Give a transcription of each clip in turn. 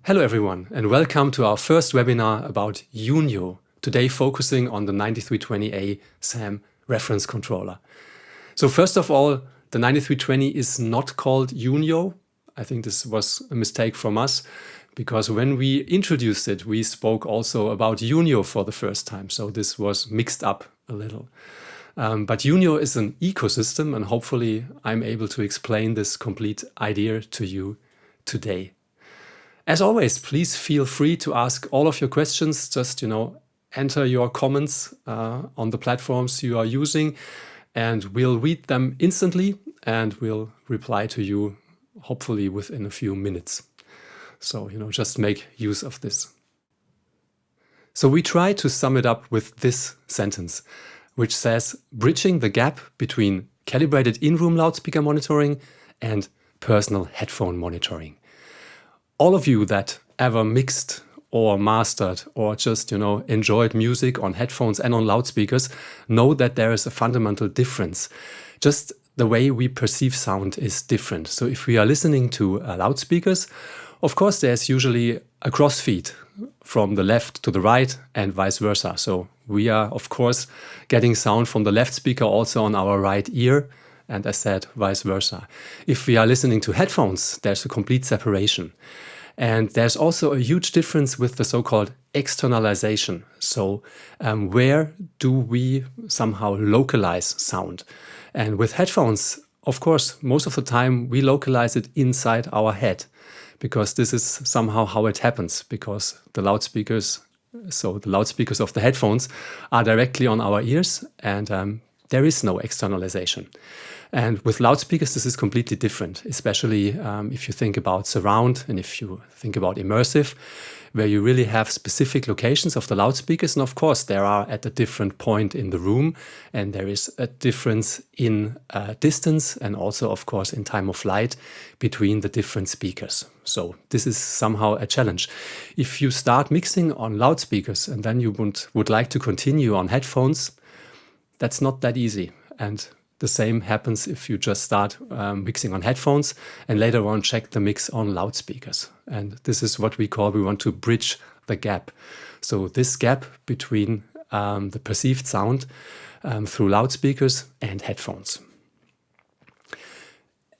Hello everyone, and welcome to our first webinar about UNIO, today focusing on the 9320A SAM reference controller. So first of all, the 9320 is not called UNIO. I think this was a mistake from us, because when we introduced it, we spoke also about UNIO for the first time, so this was mixed up a little. But UNIO is an ecosystem, and hopefully I'm able to explain this complete idea to you today. As always, please feel free to ask all of your questions. Just, enter your comments on the platforms you are using, and we'll read them instantly and we'll reply to you hopefully within a few minutes. So, just make use of this. So we try to sum it up with this sentence, which says, bridging the gap between calibrated in-room loudspeaker monitoring and personal headphone monitoring. All of you that ever mixed or mastered or just, enjoyed music on headphones and on loudspeakers know that there is a fundamental difference. Just the way we perceive sound is different. So if we are listening to loudspeakers, of course, there's usually a crossfeed from the left to the right and vice versa. So we are, of course, getting sound from the left speaker also on our right ear. And as said, vice versa. If we are listening to headphones, there's a complete separation. And there's also a huge difference with the so-called externalization. So where do we somehow localize sound? And with headphones, of course, most of the time we localize it inside our head, because this is somehow how it happens, because the loudspeakers of the headphones are directly on our ears, and there is no externalization. And with loudspeakers, this is completely different, especially if you think about surround and if you think about immersive, where you really have specific locations of the loudspeakers. And of course, there are at a different point in the room, and there is a difference in distance and also, of course, in time of flight between the different speakers. So this is somehow a challenge. If you start mixing on loudspeakers and then you would like to continue on headphones, that's not that easy. And the same happens if you just start mixing on headphones and later on check the mix on loudspeakers. And this is what we want to bridge the gap. So this gap between the perceived sound through loudspeakers and headphones.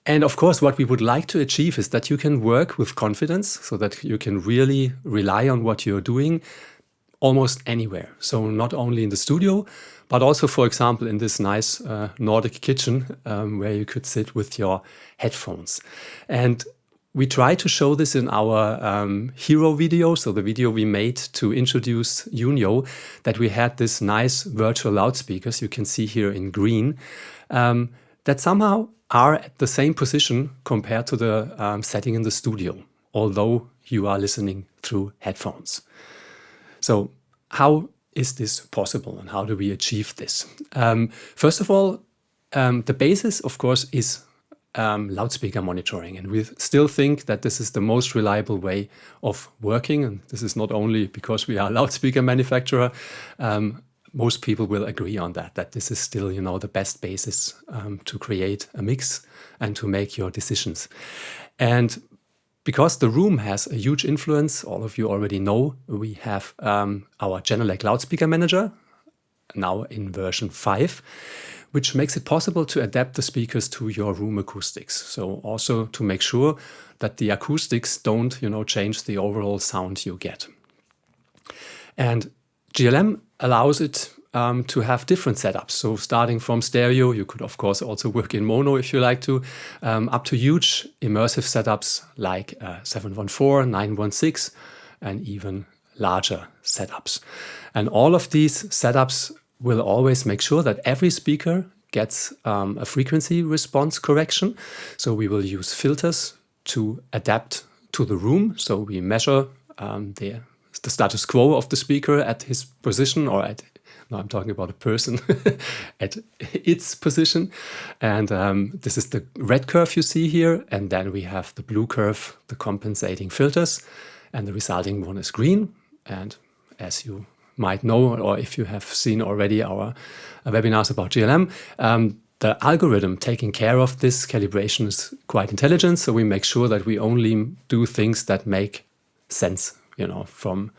And of course, what we would like to achieve is that you can work with confidence, so that you can really rely on what you're doing almost anywhere. So not only in the studio, but also, for example, in this nice Nordic kitchen where you could sit with your headphones. And we try to show this in our hero video, so the video we made to introduce UNIO, that we had this nice virtual loudspeakers, you can see here in green, that somehow are at the same position compared to the setting in the studio, although you are listening through headphones. So how is this possible and how do we achieve this? First of all, the basis, of course, is loudspeaker monitoring. And we still think that this is the most reliable way of working. And this is not only because we are a loudspeaker manufacturer. Most people will agree on that this is still, the best basis to create a mix and to make your decisions. And because the room has a huge influence, all of you already know, we have our Genelec Loudspeaker Manager, now in version 5, which makes it possible to adapt the speakers to your room acoustics. So also to make sure that the acoustics don't, change the overall sound you get. And GLM allows it to have different setups. So starting from stereo, you could of course also work in mono if you like to, up to huge immersive setups like 714, 916, and even larger setups. And all of these setups will always make sure that every speaker gets a frequency response correction. So we will use filters to adapt to the room. So we measure the status quo of the speaker at his position, or I'm talking about a person, at its position. And this is the red curve you see here. And then we have the blue curve, the compensating filters. And the resulting one is green. And as you might know, or if you have seen already our webinars about GLM, the algorithm taking care of this calibration is quite intelligent. So we make sure that we only do things that make sense, from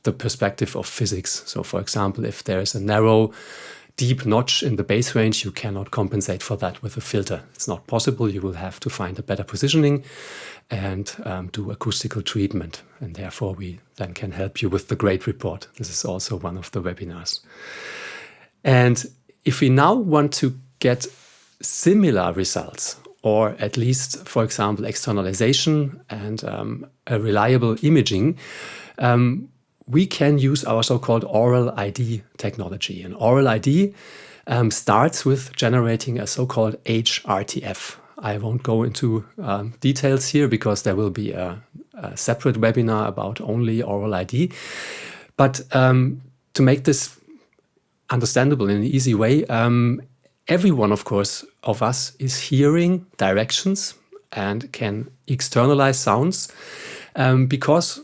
the perspective of physics. So for example, if there is a narrow, deep notch in the bass range, you cannot compensate for that with a filter. It's not possible. You will have to find a better positioning and do acoustical treatment. And therefore, we then can help you with the grade report. This is also one of the webinars. And if we now want to get similar results, or at least, for example, externalization and a reliable imaging, we can use our so-called Aural ID technology. And Aural ID starts with generating a so-called HRTF. I won't go into details here because there will be a separate webinar about only Aural ID. But to make this understandable in an easy way, everyone, of course, of us is hearing directions and can externalize sounds because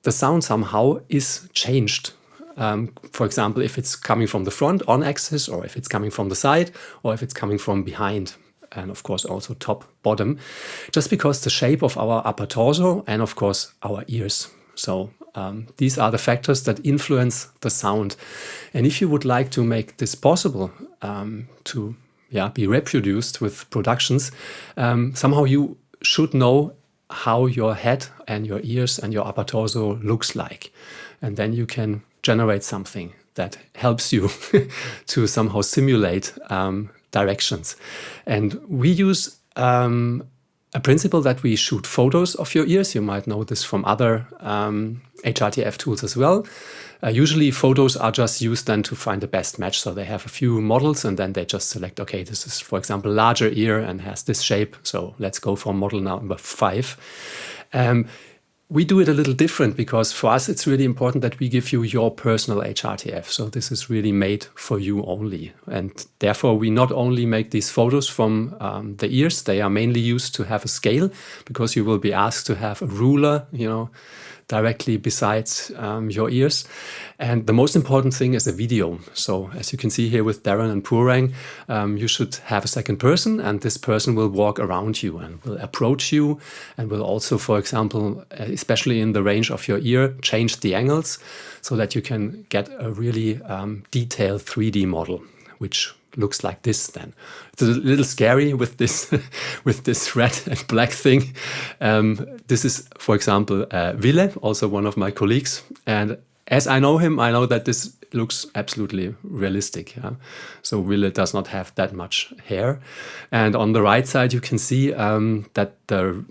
the sound somehow is changed. For example, if it's coming from the front on axis, or if it's coming from the side, or if it's coming from behind, and of course also top, bottom, just because the shape of our upper torso and of course our ears. So these are the factors that influence the sound. And if you would like to make this possible to be reproduced with productions, somehow you should know how your head and your ears and your upper torso looks like. And then you can generate something that helps you to somehow simulate directions. And we use a principle that we shoot photos of your ears. You might know this from other HRTF tools as well. Usually photos are just used then to find the best match. So they have a few models and then they just select, okay, this is, for example, larger ear and has this shape. So let's go for model number 5. We do it a little different because for us, it's really important that we give you your personal HRTF. So this is really made for you only. And therefore, we not only make these photos from the ears, they are mainly used to have a scale because you will be asked to have a ruler, directly besides your ears. And the most important thing is a video. So as you can see here with Darren and Purang, you should have a second person, and this person will walk around you and will approach you and will also, for example, especially in the range of your ear, change the angles so that you can get a really detailed 3D model, which looks like this then. It's a little scary with this with this red and black thing. This is, for example, Ville, also one of my colleagues. And as I know him, I know that this looks absolutely realistic. Yeah? So Ville does not have that much hair. And on the right side, you can see that the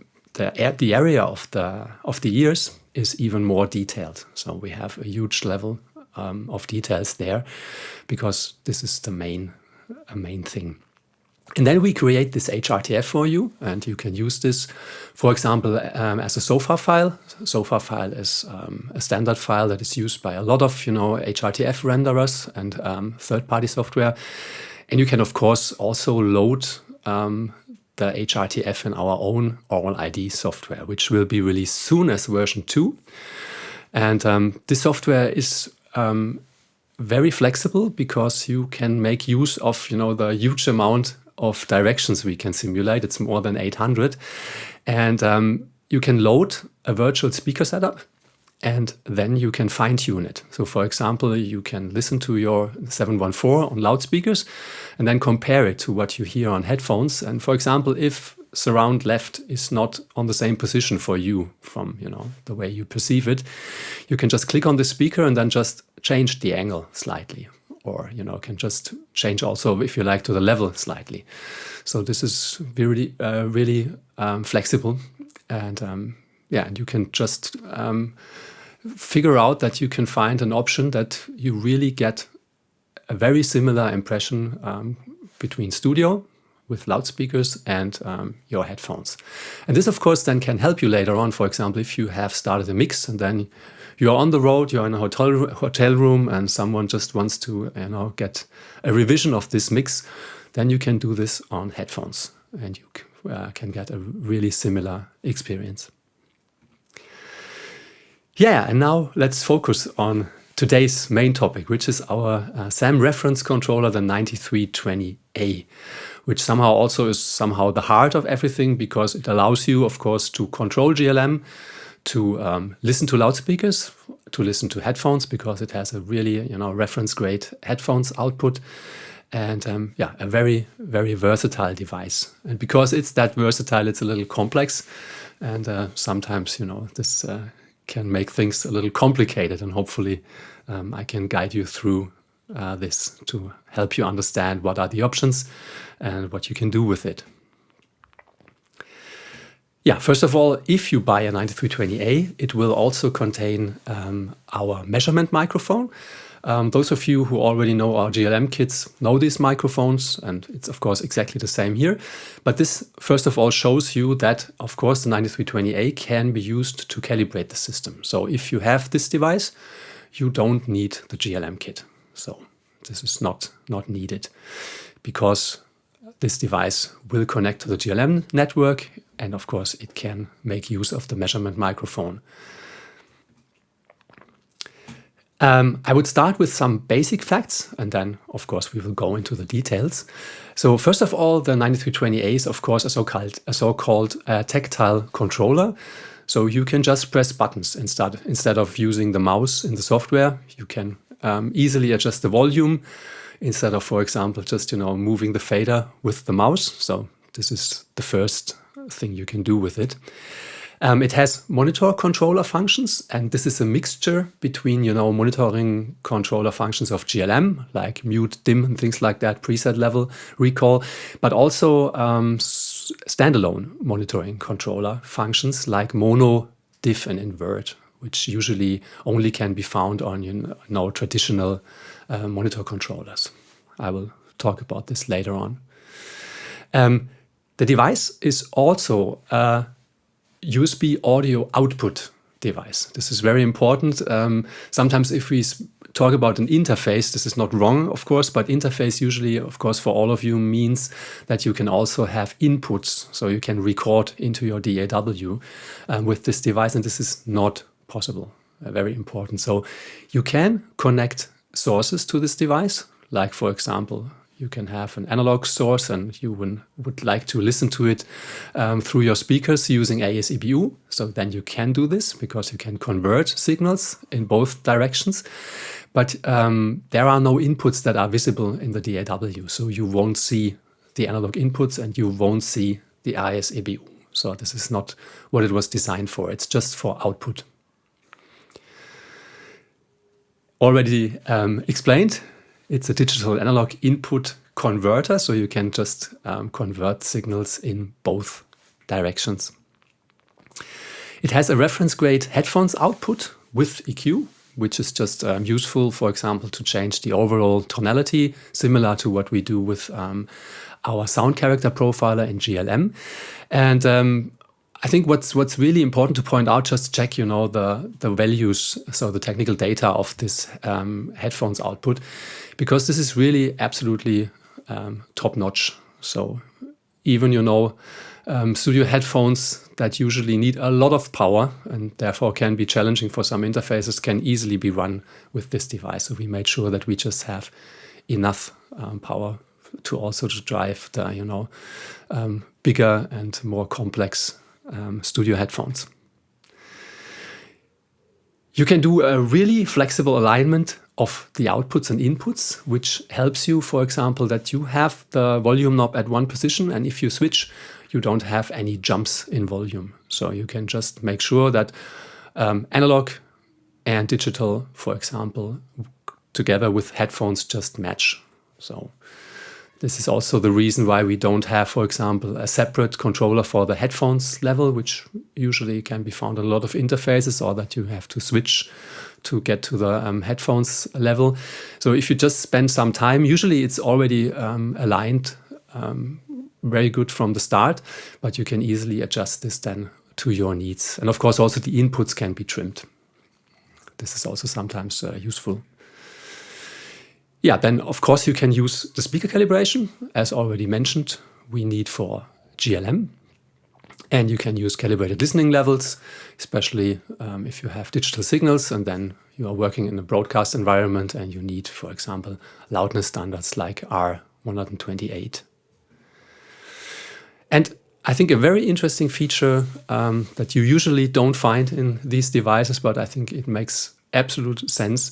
area of the ears is even more detailed. So we have a huge level of details there because this is the main thing. And then we create this HRTF for you, and you can use this, for example, as a SOFA file. SOFA file is a standard file that is used by a lot of, HRTF renderers and third-party software. And you can, of course, also load the HRTF in our own Aural ID software, which will be released soon as version 2. And this software is very flexible because you can make use of, the huge amount of directions we can simulate. It's more than 800. And you can load a virtual speaker setup and then you can fine tune it. So for example, you can listen to your 714 on loudspeakers and then compare it to what you hear on headphones. And for example, if surround left is not on the same position for you from, the way you perceive it, you can just click on the speaker and then just change the angle slightly. Or, can just change also, if you like, to the level slightly. So this is really flexible. And and you can just figure out that you can find an option that you really get a very similar impression between studio with loudspeakers and your headphones. And this, of course, then can help you later on. For example, if you have started a mix and then you're on the road, you're in a hotel room, and someone just wants to, get a revision of this mix, then you can do this on headphones, and you can get a really similar experience. Yeah, and now let's focus on today's main topic, which is our SAM reference controller, the 9320A, which somehow also is the heart of everything because it allows you, of course, to control GLM, to listen to loudspeakers, to listen to headphones, because it has a really, reference grade headphones output. And yeah, a very, very versatile device. And because it's that versatile, it's a little complex. And sometimes, this can make things a little complicated. And hopefully I can guide you through this to help you understand what are the options and what you can do with it. Yeah, first of all, if you buy a 9320A, it will also contain our measurement microphone. Those of you who already know our GLM kits know these microphones, and it's of course exactly the same here. But this, first of all, shows you that, of course, the 9320A can be used to calibrate the system. So if you have this device, you don't need the GLM kit. So this is not needed, because this device will connect to the GLM network, and of course it can make use of the measurement microphone. I would start with some basic facts, and then, of course, we will go into the details. So first of all, the 9320A is, of course, a so-called tactile controller. So you can just press buttons instead of using the mouse in the software. You can easily adjust the volume instead of, for example, just moving the fader with the mouse. So this is the first thing you can do with it. It has monitor controller functions, and this is a mixture between, monitoring controller functions of GLM, like mute, dim, and things like that, preset level recall, but also standalone monitoring controller functions like mono, diff, and invert, which usually only can be found on, traditional monitor controllers. I will talk about this later on. The device is also a USB audio output device. This is very important. Sometimes if we talk about an interface, this is not wrong, of course, but interface usually, of course, for all of you means that you can also have inputs. So you can record into your DAW with this device, and this is not possible. Very important. So you can connect sources to this device, like, for example, you can have an analog source and you would like to listen to it through your speakers using AS-EBU. So then you can do this because you can convert signals in both directions. But there are no inputs that are visible in the DAW. So you won't see the analog inputs and you won't see the AS-EBU. So this is not what it was designed for. It's just for output. Already explained. It's a digital analog input converter, so you can just convert signals in both directions. It has a reference grade headphones output with EQ, which is just useful, for example, to change the overall tonality, similar to what we do with our sound character profiler in GLM. And I think what's really important to point out, just check, the values, so the technical data of this headphones output, because this is really absolutely top-notch. So even, studio headphones that usually need a lot of power and therefore can be challenging for some interfaces can easily be run with this device. So we made sure that we just have enough power to also drive the, bigger and more complex studio headphones. You can do a really flexible alignment of the outputs and inputs, which helps you, for example, that you have the volume knob at one position, and if you switch, you don't have any jumps in volume. So you can just make sure that analog and digital, for example, together with headphones just match. So this is also the reason why we don't have, for example, a separate controller for the headphones level, which usually can be found on a lot of interfaces, or that you have to switch to get to the headphones level. So if you just spend some time, usually it's already aligned very good from the start, but you can easily adjust this then to your needs. And of course, also the inputs can be trimmed. This is also sometimes useful. Yeah, then of course you can use the speaker calibration, as already mentioned, we need for GLM. And you can use calibrated listening levels, especially if you have digital signals and then you are working in a broadcast environment and you need, for example, loudness standards like R128. And I think a very interesting feature that you usually don't find in these devices, but I think it makes absolute sense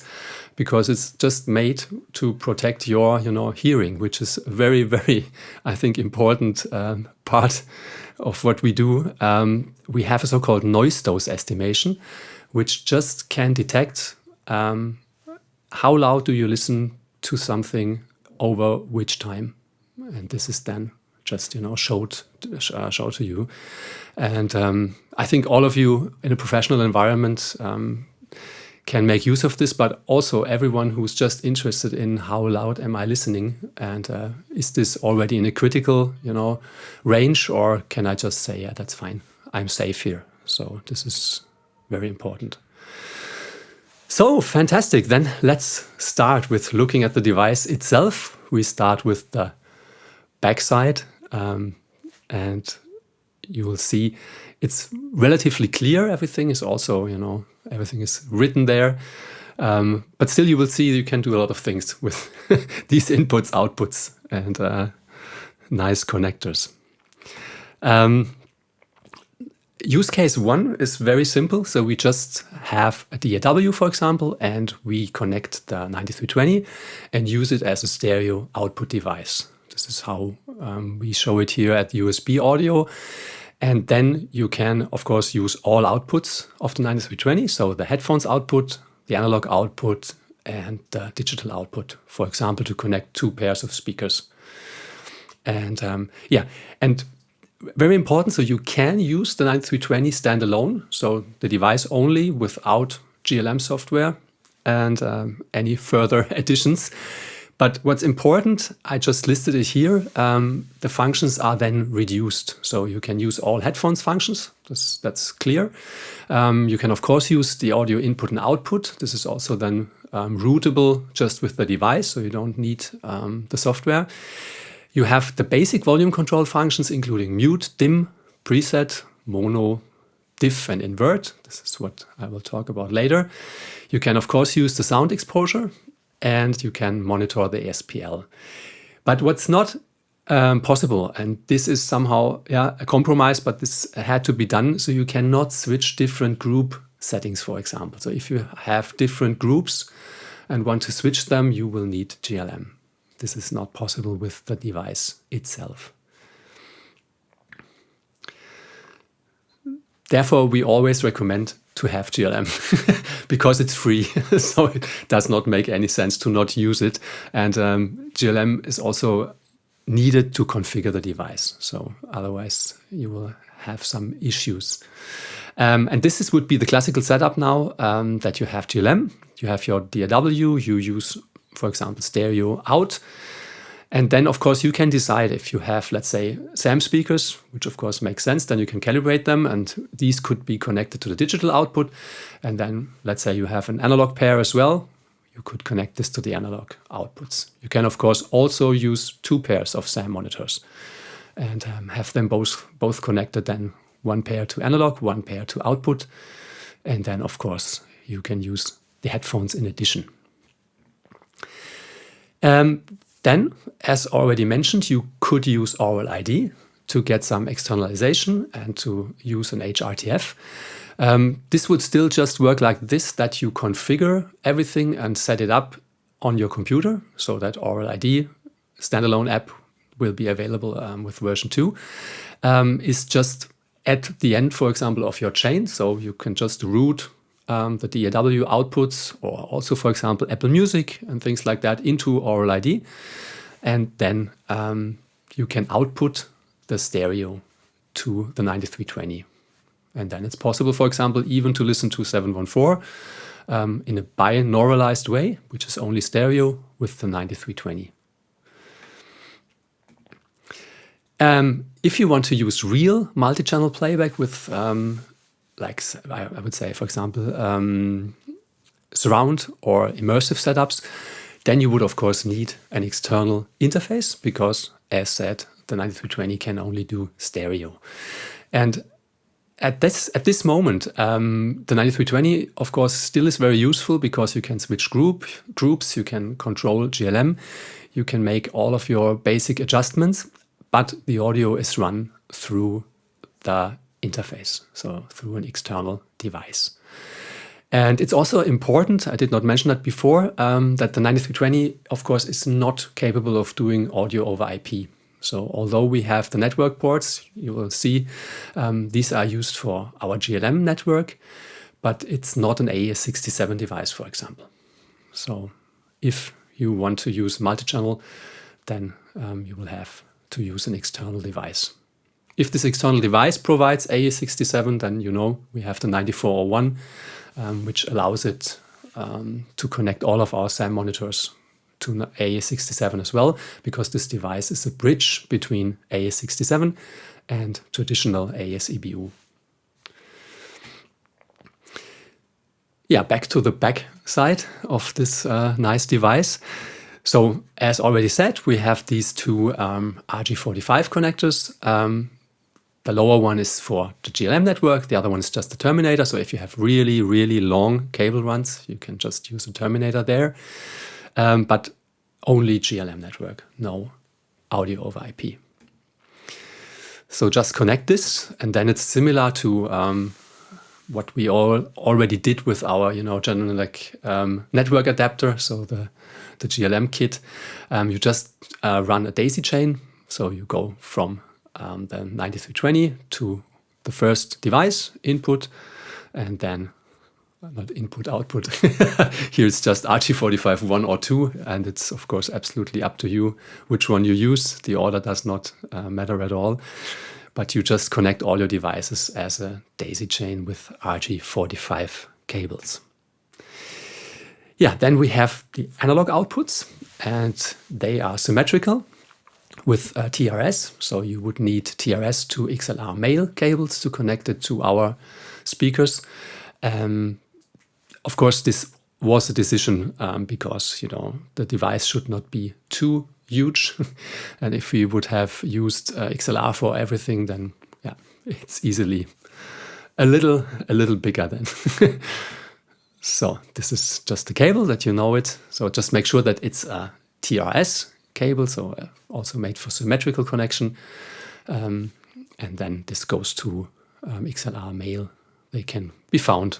because it's just made to protect your, hearing, which is a very, very, I think, important part of what we do. We have a so-called noise dose estimation, which just can detect how loud do you listen to something over which time, and this is then just showed to you. And I think all of you in a professional environment can make use of this, but also everyone who's just interested in how loud am I listening, and is this already in a critical range, or can I just say, yeah, that's fine, I'm safe here. So this is very important. So fantastic. Then let's start with looking at the device itself. We start with the backside, and you will see it's relatively clear. Everything is also, everything is written there. But still you will see you can do a lot of things with these inputs, outputs, and nice connectors. Use case 1 is very simple. So we just have a DAW, for example, and we connect the 9320 and use it as a stereo output device. This is how we show it here at USB audio. And then you can, of course, use all outputs of the 9320. So the headphones output, the analog output, and the digital output, for example, to connect 2 pairs of speakers. And and very important, so you can use the 9320 standalone, so the device only without GLM software and any further additions. But what's important, I just listed it here, the functions are then reduced. So you can use all headphones functions, that's clear. You can of course use the audio input and output. This is also then routable just with the device, so you don't need the software. You have the basic volume control functions, including mute, dim, preset, mono, diff, and invert. This is what I will talk about later. You can, of course, use the sound exposure, and you can monitor the SPL. But what's not possible, and this is somehow a compromise, but this had to be done, so you cannot switch different group settings, for example. So if you have different groups and want to switch them, you will need GLM. This is not possible with the device itself. Therefore, we always recommend to have GLM because it's free, so it does not make any sense to not use it. And GLM is also needed to configure the device, so otherwise you will have some issues. And this would be the classical setup now, that you have GLM, you have your DAW, you use, for example, stereo out. And then, of course, you can decide if you have, let's say, SAM speakers, which of course makes sense, then you can calibrate them, and these could be connected to the digital output. And then, let's say you have an analog pair as well, you could connect this to the analog outputs. You can, of course, also use 2 pairs of SAM monitors and have them both connected, then 1 pair to analog, 1 pair to output. And then, of course, you can use the headphones in addition. Then, as already mentioned, you could use Aural ID to get some externalization and to use an HRTF. This would still just work like this, that you configure everything and set it up on your computer, so that Aural ID standalone app will be available with version 2, is just at the end, for example, of your chain. So you can just route the DAW outputs, or also, for example, Apple Music and things like that, into Aural ID. And then you can output the stereo to the 9320. And then it's possible, for example, even to listen to 714 in a binauralised way, which is only stereo with the 9320. If you want to use real multi-channel playback with like I would say, for example, surround or immersive setups, then you would, of course, need an external interface because, as said, the 9320 can only do stereo. And at this moment, the 9320, of course, still is very useful because you can switch groups, you can control GLM, you can make all of your basic adjustments, but the audio is run through the interface, so through an external device. And it's also important, I did not mention that before, that the 9320, of course, is not capable of doing audio over IP. So although we have the network ports, you will see these are used for our GLM network, but it's not an AES67 device, for example. So if you want to use multi-channel, then you will have to use an external device. If this external device provides AES67, then you know we have the 9401, which allows it to connect all of our SAM monitors to AES67 as well, because this device is a bridge between AES67 and traditional AES-EBU. Yeah, back to the back side of this nice device. So as already said, we have these two RG45 connectors. The lower one is for the GLM network, the other one is just the terminator. So if you have really, really long cable runs, you can just use a terminator there. But only GLM network, no audio over IP. So just connect this, and then it's similar to what we already did with our, Genelec network adapter, so the GLM kit. You just run a daisy chain, so you go from the 9320 to the first device input, and then not input output. Here it's just RG45 1 or 2, and it's of course absolutely up to you which one you use. The order does not matter at all, but you just connect all your devices as a daisy chain with RG45 cables. Yeah, then we have the analog outputs, and they are symmetrical with TRS. So you would need TRS to XLR male cables to connect it to our speakers. Of course, this was a decision because the device should not be too huge, and if we would have used XLR for everything, then yeah, it's easily a little bigger then. So this is just the cable that you know it. So just make sure that it's a TRS cable, so also made for symmetrical connection, and then this goes to XLR male. They can be found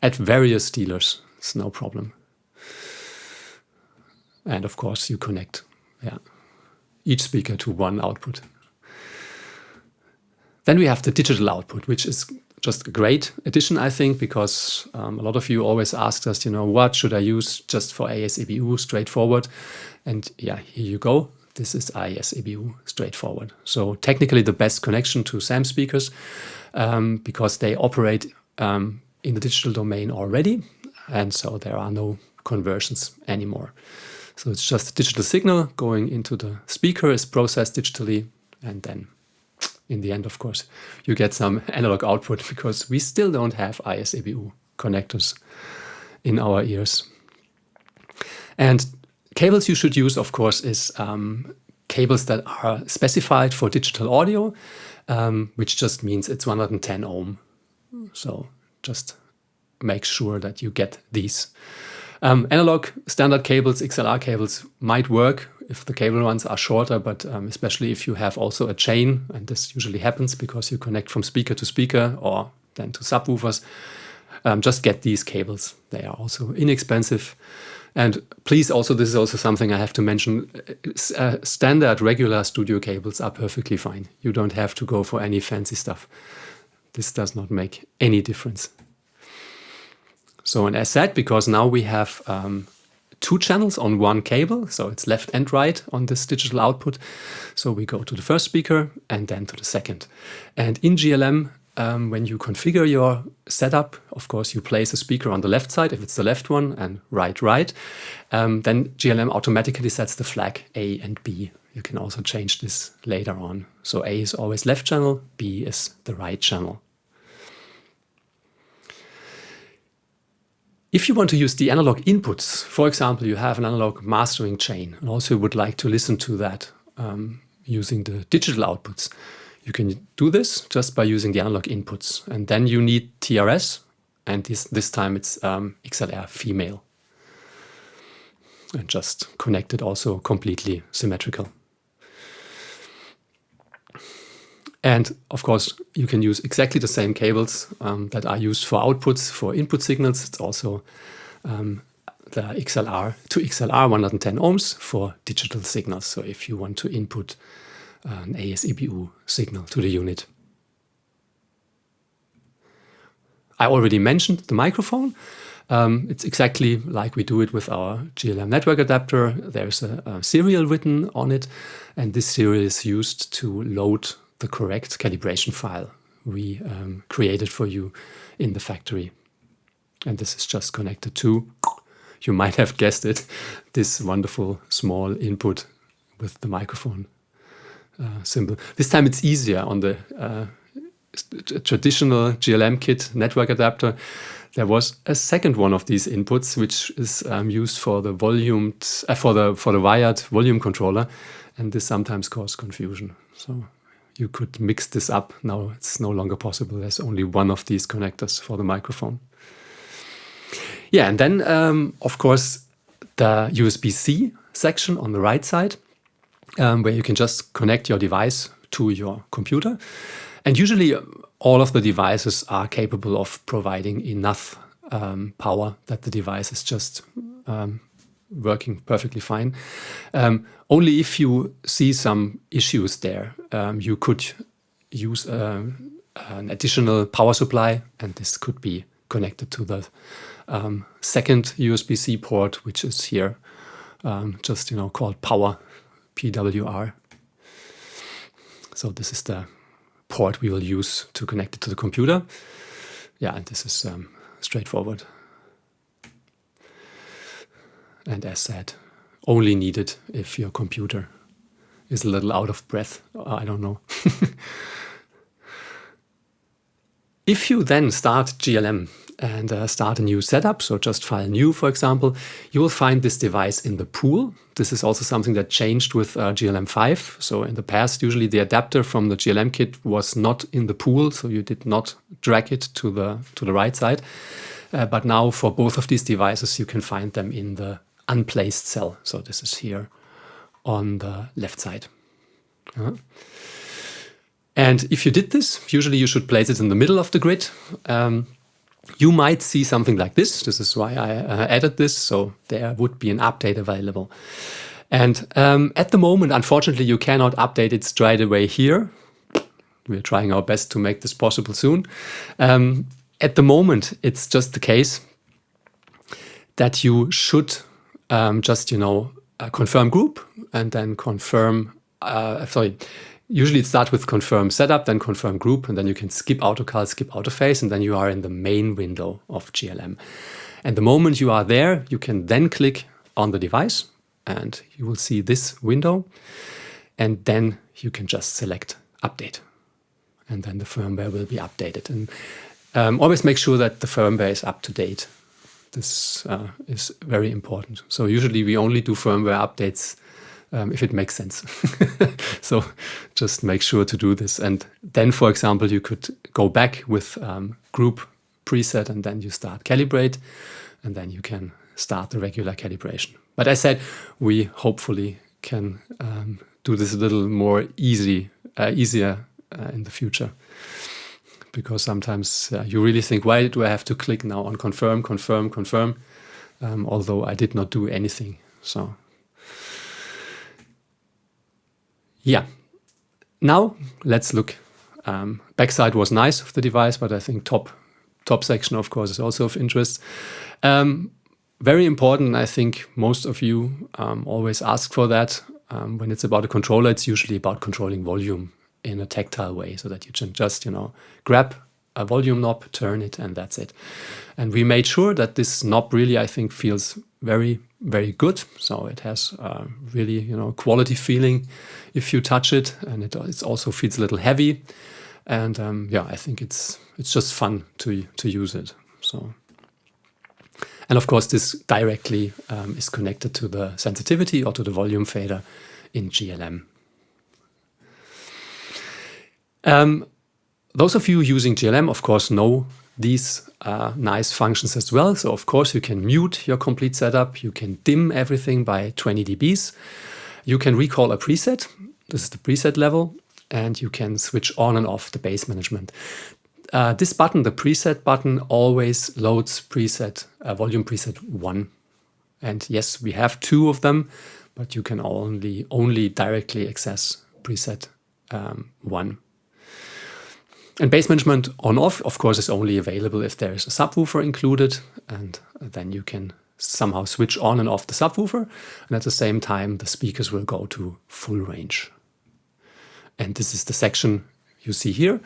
at various dealers. It's no problem. And of course you connect each speaker to one output. Then we have the digital output, which is just a great addition, I think, because a lot of you always asked us, what should I use just for AES-EBU straightforward? And yeah, here you go. This is AES-EBU straightforward. So technically the best connection to SAM speakers because they operate in the digital domain already. And so there are no conversions anymore. So it's just a digital signal going into the speaker, is processed digitally, and then in the end, of course, you get some analog output because we still don't have AES-EBU connectors in our ears. And cables you should use, of course, is cables that are specified for digital audio, which just means it's 110 ohm. So just make sure that you get these. Analog standard cables, XLR cables, might work if the cable runs are shorter, but especially if you have also a chain, and this usually happens because you connect from speaker to speaker or then to subwoofers, just get these cables. They are also inexpensive. And please also, this is also something I have to mention, standard regular studio cables are perfectly fine. You don't have to go for any fancy stuff. This does not make any difference. So, and as said, because now we have two channels on one cable, so it's left and right on this digital output. So we go to the first speaker and then to the second. And in GLM, when you configure your setup, of course, you place a speaker on the left side, if it's the left one, and right. Then GLM automatically sets the flag A and B. You can also change this later on. So A is always left channel, B is the right channel. If you want to use the analog inputs, for example, you have an analog mastering chain and also would like to listen to that using the digital outputs, you can do this just by using the analog inputs. And then you need TRS, and this time it's XLR female. And just connect it also completely symmetrical. And of course, you can use exactly the same cables that are used for outputs, for input signals. It's also the XLR to XLR 110 ohms for digital signals. So if you want to input an ASEBU signal to the unit. I already mentioned the microphone. It's exactly like we do it with our GLM network adapter. There's a serial written on it, and this serial is used to load the correct calibration file we created for you in the factory. And this is just connected to, you might have guessed it, this wonderful small input with the microphone symbol. This time it's easier on the traditional GLM kit network adapter. There was a second one of these inputs, which is used for the for the wired volume controller, and this sometimes caused confusion. So you could mix this up. Now it's no longer possible. There's only one of these connectors for the microphone. Yeah, and then of course the USB-C section on the right side, where you can just connect your device to your computer. And usually all of the devices are capable of providing enough power that the device is just working perfectly fine. Only if you see some issues there, you could use an additional power supply, and this could be connected to the second USB-C port, which is here, just called power, PWR. So this is the port we will use to connect it to the computer. Yeah, and this is straightforward. And as said, only needed if your computer is a little out of breath. I don't know. If you then start GLM and start a new setup, so just file new, for example, you will find this device in the pool. This is also something that changed with GLM5. So in the past, usually the adapter from the GLM kit was not in the pool, so you did not drag it to the right side. But now for both of these devices, you can find them in the unplaced cell. So this is here on the left side. And if you did this, usually you should place it in the middle of the grid. You might see something like this. This is why I added this. So there would be an update available. And at the moment, unfortunately, you cannot update it straight away here. We're trying our best to make this possible soon. At the moment, it's just the case that you should just, confirm group and then confirm, usually it starts with confirm setup, then confirm group, and then you can skip autocal, skip autophase, and then you are in the main window of GLM. And the moment you are there, you can then click on the device and you will see this window. And then you can just select update. And then the firmware will be updated. And always make sure that the firmware is up to date. This is very important. So usually we only do firmware updates if it makes sense. So just make sure to do this. And then, for example, you could go back with group preset and then you start calibrate and then you can start the regular calibration. But I said we hopefully can do this a little more easier in the future. Because sometimes you really think, why do I have to click now on confirm, confirm, confirm? Although I did not do anything. So yeah, now let's look. Backside was nice of the device, but I think top section, of course, is also of interest. Very important, I think most of you always ask for that. When it's about a controller, it's usually about controlling volume in a tactile way, so that you can just, grab a volume knob, turn it, and that's it. And we made sure that this knob really, I think, feels very, very good. So it has really, quality feeling if you touch it, and it also feels a little heavy. And I think it's just fun to use it. So, and of course, this directly is connected to the sensitivity or to the volume fader in GLM. Those of you using GLM, of course, know these nice functions as well. So, of course, you can mute your complete setup. You can dim everything by 20 dBs. You can recall a preset. This is the preset level. and you can switch on and off the bass management. This button, the preset button, always loads preset volume preset 1. And yes, we have 2 of them, but you can only directly access preset 1. And bass management on-off, of course, is only available if there is a subwoofer included, and then you can somehow switch on and off the subwoofer, and at the same time the speakers will go to full range. And this is the section you see here.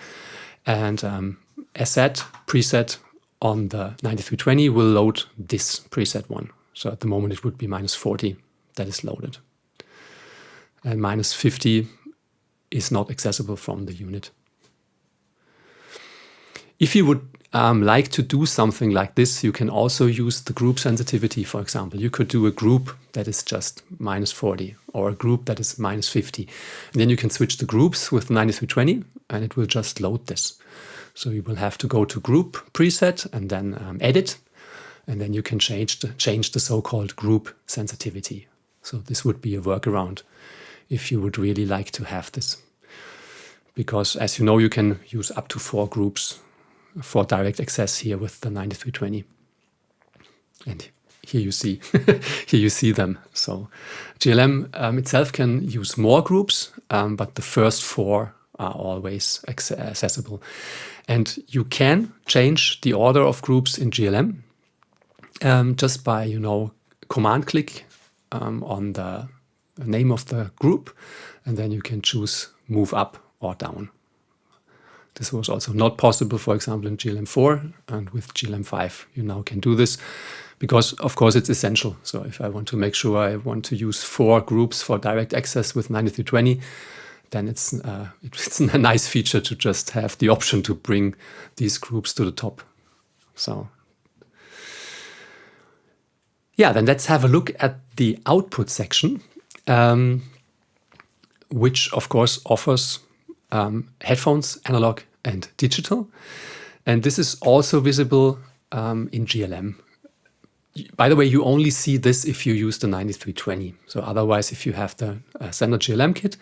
And as said, preset on the 9320 will load this preset one. So at the moment it would be -40 that is loaded. And -50 is not accessible from the unit. If you would like to do something like this, you can also use the group sensitivity, for example. You could do a group that is just -40 or a group that is -50. And then you can switch the groups with 9320 and it will just load this. So you will have to go to group preset and then edit. And then you can change the so-called group sensitivity. So this would be a workaround if you would really like to have this. Because as you know, you can use up to 4 groups for direct access here with the 9320. And here you see, here you see them. So GLM itself can use more groups, but the first 4 are always accessible. And you can change the order of groups in GLM just by, command click on the name of the group, and then you can choose move up or down. This was also not possible, for example, in GLM4, and with GLM5 you now can do this because, of course, it's essential. So if I want to make sure I want to use 4 groups for direct access with 9320, then it's a nice feature to just have the option to bring these groups to the top. So yeah, then let's have a look at the output section, which of course offers headphones, analog and digital. And this is also visible in GLM. By the way, you only see this if you use the 9320. So otherwise, if you have the standard GLM kit,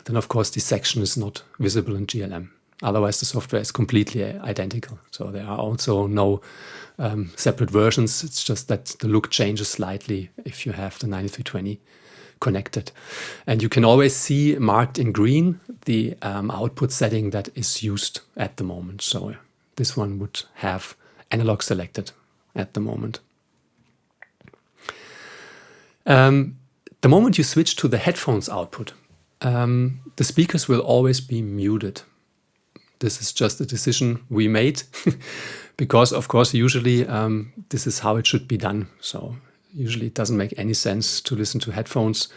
then of course this section is not visible in GLM. Otherwise, the software is completely identical. So there are also no separate versions. It's just that the look changes slightly if you have the 9320 connected. And you can always see marked in green the output setting that is used at the moment. So this one would have analog selected at the moment. The moment you switch to the headphones output, the speakers will always be muted. This is just a decision we made because, of course, usually this is how it should be done. So usually it doesn't make any sense to listen to headphones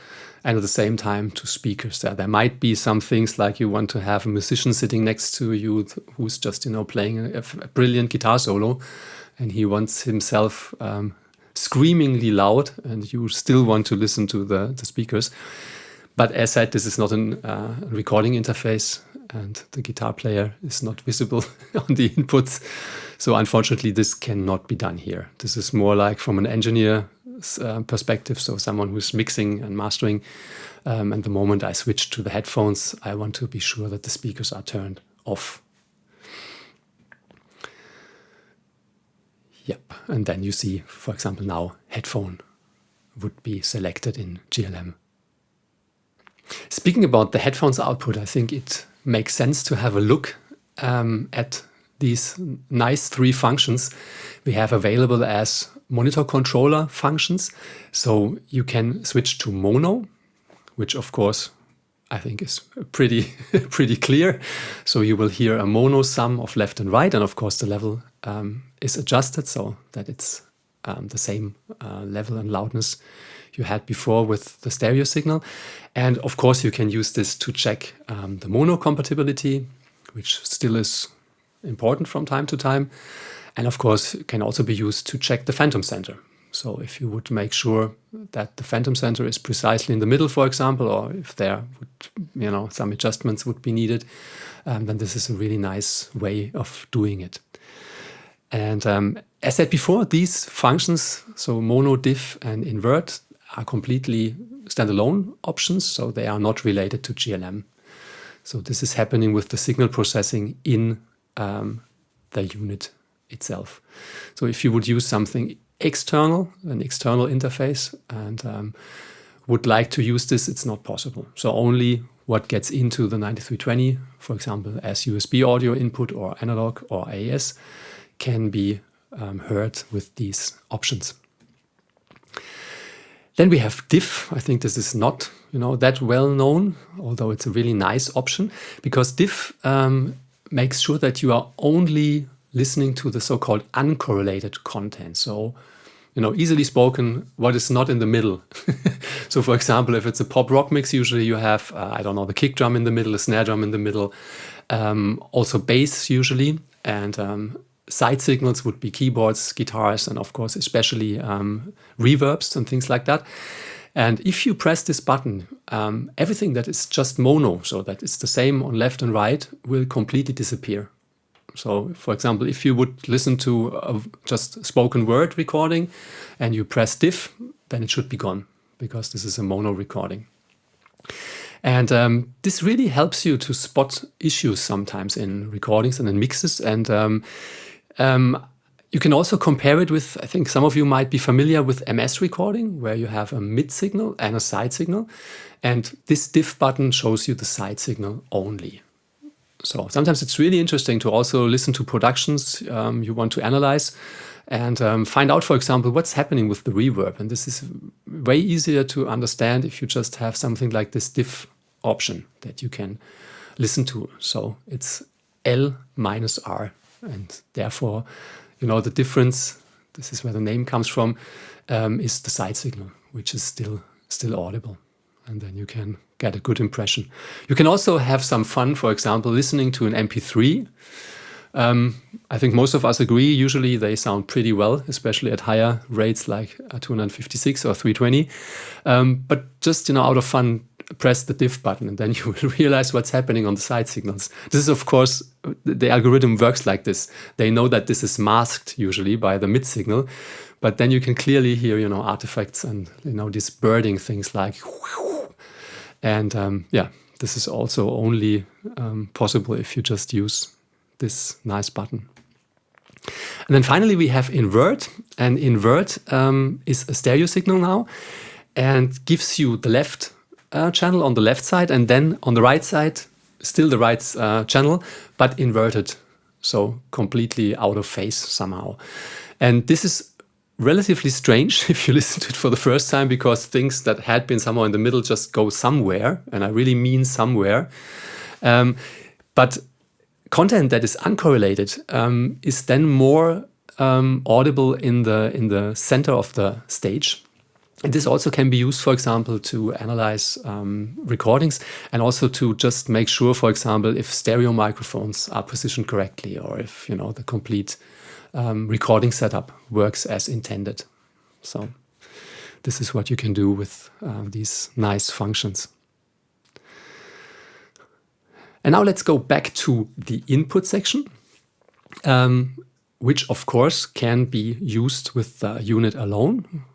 and at the same time to speakers. There might be some things like you want to have a musician sitting next to you who's just, playing a brilliant guitar solo, and he wants himself screamingly loud, and you still want to listen to the speakers. But as said, this is not a recording interface, and the guitar player is not visible on the inputs. So unfortunately, this cannot be done here. This is more like from an engineer's perspective, so someone who's mixing and mastering. And the moment I switch to the headphones, I want to be sure that the speakers are turned off. Yep, and then you see, for example, now headphone would be selected in GLM. Speaking about the headphones output, I think it makes sense to have a look at these nice 3 functions we have available as monitor controller functions. So you can switch to mono, which of course I think is pretty clear. So you will hear a mono sum of left and right, and of course the level is adjusted so that it's the same level and loudness you had before with the stereo signal. And of course you can use this to check the mono compatibility, which still is important from time to time. And of course it can also be used to check the phantom center. So if you would make sure that the phantom center is precisely in the middle, for example, or if there would, some adjustments would be needed, then this is a really nice way of doing it. And as said before, these functions, so mono, diff, and invert, are completely standalone options, so they are not related to GLM. So this is happening with the signal processing in the unit itself. So if you would use something external, an external interface, and would like to use this, it's not possible. So only what gets into the 9320, for example, as USB audio input or analog or AES, can be heard with these options. Then we have Diff. I think this is not, that well known, although it's a really nice option, because Diff makes sure that you are only listening to the so-called uncorrelated content. So, easily spoken, what is not in the middle. So, for example, if it's a pop rock mix, usually you have, the kick drum in the middle, a snare drum in the middle, also bass usually, and side signals would be keyboards, guitars, and of course, especially reverbs and things like that. And if you press this button, everything that is just mono, so that it's the same on left and right, will completely disappear. So, for example, if you would listen to a just spoken word recording and you press Diff, then it should be gone, because this is a mono recording. And this really helps you to spot issues sometimes in recordings and in mixes. And you can also compare it with, I think some of you might be familiar with MS recording, where you have a mid signal and a side signal. And this Diff button shows you the side signal only. So sometimes it's really interesting to also listen to productions you want to analyze and find out, for example, what's happening with the reverb. And this is way easier to understand if you just have something like this Diff option that you can listen to. So it's L minus R. And therefore, the difference, this is where the name comes from, is the side signal, which is still audible. And then you can get a good impression. You can also have some fun, for example, listening to an MP3. I think most of us agree, usually they sound pretty well, especially at higher rates like 256 or 320. But just, out of fun, press the Diff button and then you will realize what's happening on the side signals. This is, of course, the algorithm works like this. They know that this is masked usually by the mid signal, but then you can clearly hear, artifacts and, these birding things like, and this is also only possible if you just use this nice button. And then finally we have Invert, and Invert is a stereo signal now and gives you the left channel on the left side, and then on the right side, still the right channel, but inverted, so completely out of phase somehow. And this is relatively strange if you listen to it for the first time, because things that had been somewhere in the middle just go somewhere, and I really mean somewhere. But content that is uncorrelated is then more audible in the center of the stage. And this also can be used, for example, to analyze recordings, and also to just make sure, for example, if stereo microphones are positioned correctly, or if the complete recording setup works as intended. So this is what you can do with these nice functions. And now let's go back to the input section, which of course can be used with the unit alone.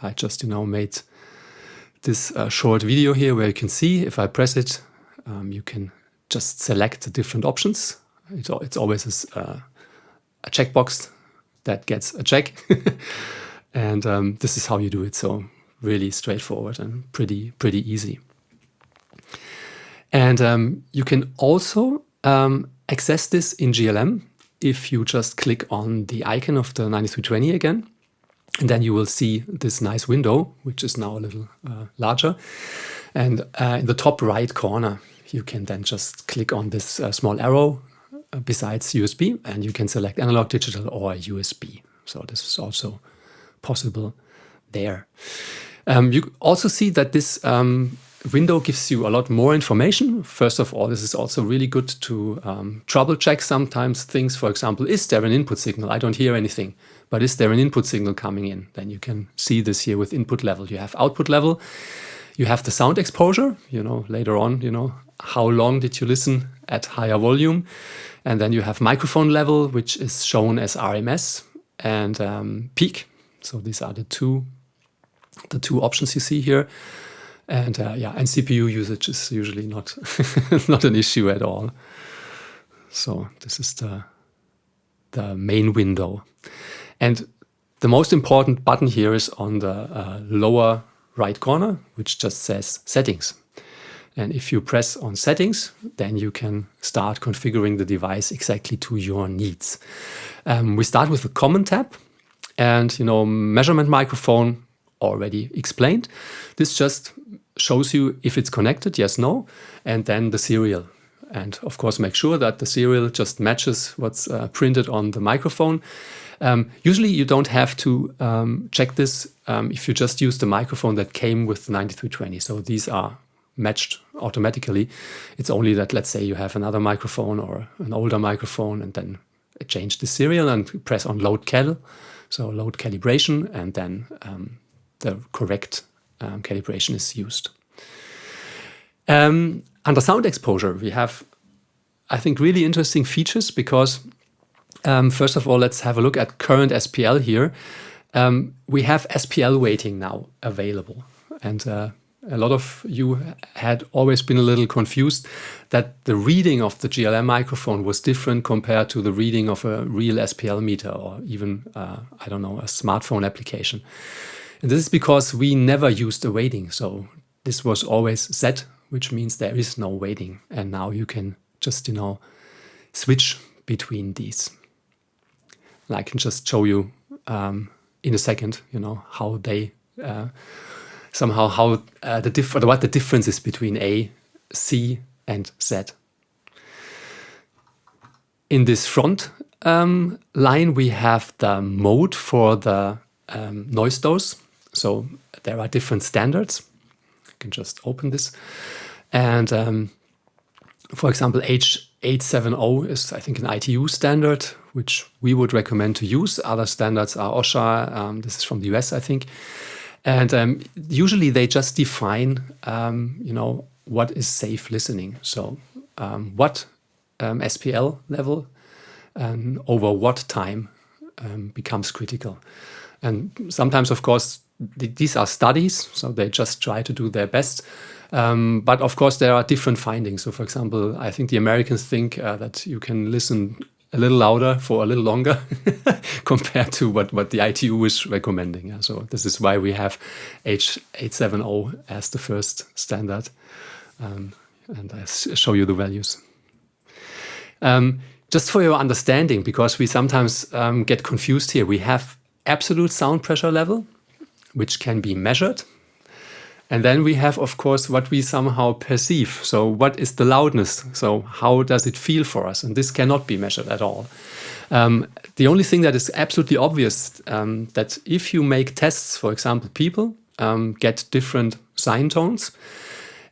I just, made this short video here where you can see if I press it, you can just select the different options. It's always a checkbox that gets a check. And this is how you do it. So really straightforward and pretty easy. And you can also access this in GLM if you just click on the icon of the 9320 again. And then you will see this nice window, which is now a little larger. And in the top right corner, you can then just click on this small arrow besides USB, and you can select analog, digital, or USB. So this is also possible there. You also see that this window gives you a lot more information. First of all, this is also really good to trouble check sometimes things. For example, is there an input signal? I don't hear anything. But is there an input signal coming in? Then you can see this here with input level. You have output level. You have the sound exposure, later on, how long did you listen at higher volume? And then you have microphone level, which is shown as RMS, and peak. So these are the two options you see here. And and CPU usage is usually not not an issue at all. So this is the main window. And the most important button here is on the lower right corner, which just says Settings. And if you press on Settings, then you can start configuring the device exactly to your needs. We start with the Common tab, and measurement microphone already explained. This just shows you if it's connected, yes, no, and then the serial. And of course, make sure that the serial just matches what's printed on the microphone. Usually you don't have to check this if you just use the microphone that came with the 9320. So these are matched automatically. It's only that, let's say you have another microphone or an older microphone, and then change the serial and press on load cal, so load calibration, and then the correct calibration is used. Under sound exposure, we have, I think, really interesting features because first of all, let's have a look at current SPL here. We have SPL weighting now available, and a lot of you had always been a little confused that the reading of the GLM microphone was different compared to the reading of a real SPL meter or even, I don't know, a smartphone application. And this is because we never used a weighting. So this was always set, which means there is no weighting. And now you can just, switch between these. And I can just show you in a second, how they what the difference is between A, C, and Z. In this front line, we have the mode for the noise dose. So there are different standards. I can just open this. And for example, H870 is, I think, an ITU standard, which we would recommend to use. Other standards are OSHA. This is from the US, I think. And usually they just define, what is safe listening. So what SPL level over what time becomes critical. And sometimes, of course, these are studies, so they just try to do their best. But of course, there are different findings. So, for example, I think the Americans think that you can listen a little louder for a little longer compared to what the ITU is recommending. Yeah, so this is why we have H870 as the first standard. And I show you the values. Just for your understanding, because we sometimes get confused here, we have absolute sound pressure level, which can be measured. And then we have, of course, what we somehow perceive. So what is the loudness? So how does it feel for us? And this cannot be measured at all. The only thing that is absolutely obvious, that if you make tests, for example, people get different sine tones,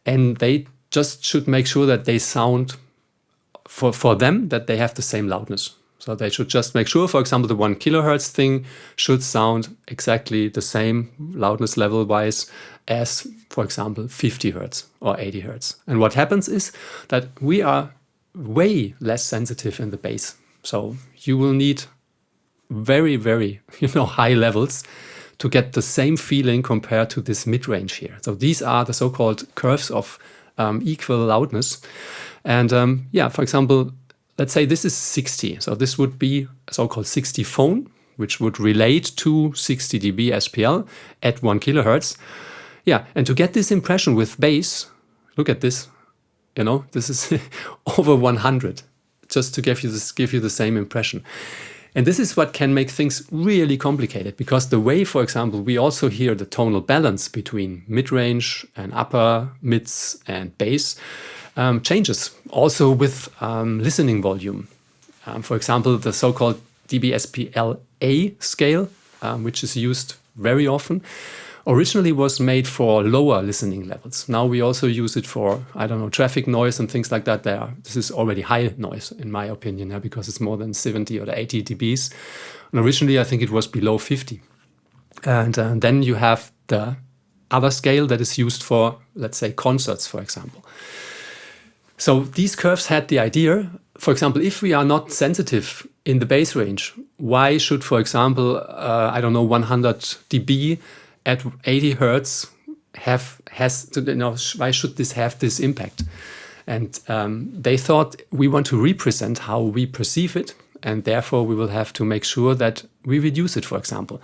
and they just should make sure that they sound, for them, that they have the same loudness. So they should just make sure, for example, the 1 kilohertz thing should sound exactly the same loudness level-wise as, for example, 50 hertz or 80 hertz. And what happens is that we are way less sensitive in the bass. So you will need very, very, high levels to get the same feeling compared to this mid-range here. So these are the so-called curves of equal loudness. And for example, let's say this is 60. So this would be a so-called 60 phone, which would relate to 60 dB SPL at 1 kilohertz. Yeah, and to get this impression with bass, look at this. This is over 100, just to give you the same impression. And this is what can make things really complicated, because the way, for example, we also hear the tonal balance between mid-range and upper, mids, and bass changes. Also with listening volume. For example, the so-called dBSPL-A scale, which is used very often, originally was made for lower listening levels. Now we also use it for, traffic noise and things like that. This is already high noise, in my opinion, because it's more than 70 or 80 dBs. And originally, I think it was below 50. And then you have the other scale that is used for, let's say, concerts, for example. So these curves had the idea, for example, if we are not sensitive in the bass range, why should, for example, 100 dB at 80 hertz why should this have this impact? And they thought we want to represent how we perceive it, and therefore we will have to make sure that we reduce it, for example.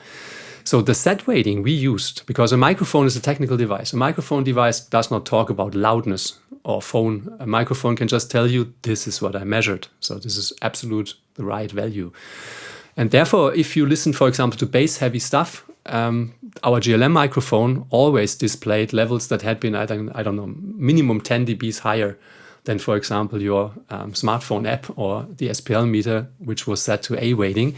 So the set weighting we used, because a microphone is a technical device. A microphone device does not talk about loudness or phone. A microphone can just tell you, this is what I measured. So this is absolute the right value. And therefore, if you listen, for example, to bass-heavy stuff, our GLM microphone always displayed levels that had been, I don't know, minimum 10 dBs higher than, for example, your smartphone app or the SPL meter, which was set to A weighting.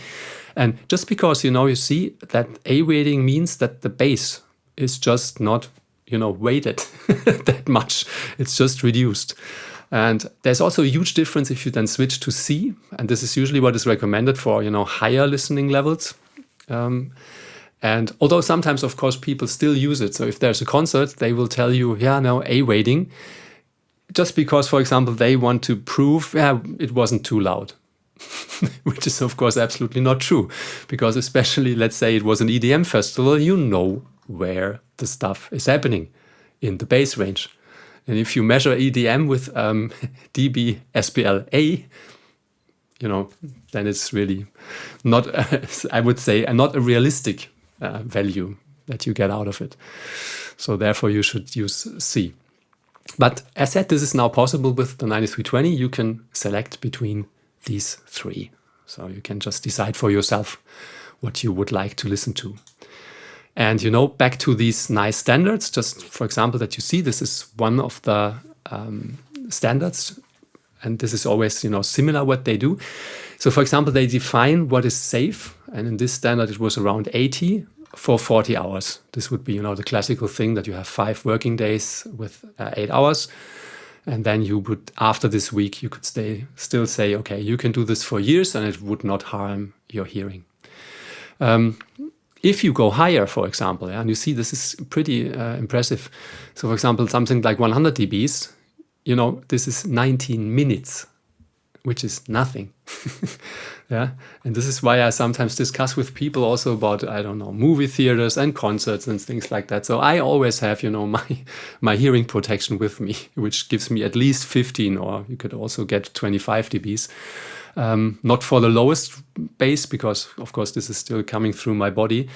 And just because, you see that A weighting means that the bass is just not, weighted that much. It's just reduced. And there's also a huge difference if you then switch to C. And this is usually what is recommended for, higher listening levels. And although sometimes, of course, people still use it. So if there's a concert, they will tell you, A weighting. Just because, for example, they want to prove, it wasn't too loud. Which is, of course, absolutely not true. Because especially, let's say it was an EDM festival, you know where the stuff is happening in the bass range. And if you measure EDM with dB SPL A, then it's really not, I would say, not a realistic value that you get out of it. So therefore, you should use C. But as said, this is now possible with the 9320. You can select between these three. So you can just decide for yourself what you would like to listen to. And, back to these nice standards, just for example, that you see, this is one of the standards. And this is always, similar what they do. So, for example, they define what is safe. And in this standard, it was around 80 for 40 hours. This would be, the classical thing that you have 5 working days with 8 hours. And then you would, after this week, you could still say, okay, you can do this for years and it would not harm your hearing. If you go higher, for example, and you see this is pretty impressive. So, for example, something like 100 dBs, this is 19 minutes, which is nothing. And this is why I sometimes discuss with people also about, movie theaters and concerts and things like that. So I always have, my hearing protection with me, which gives me at least 15, or you could also get 25 dBs. Not for the lowest bass, because of course this is still coming through my body.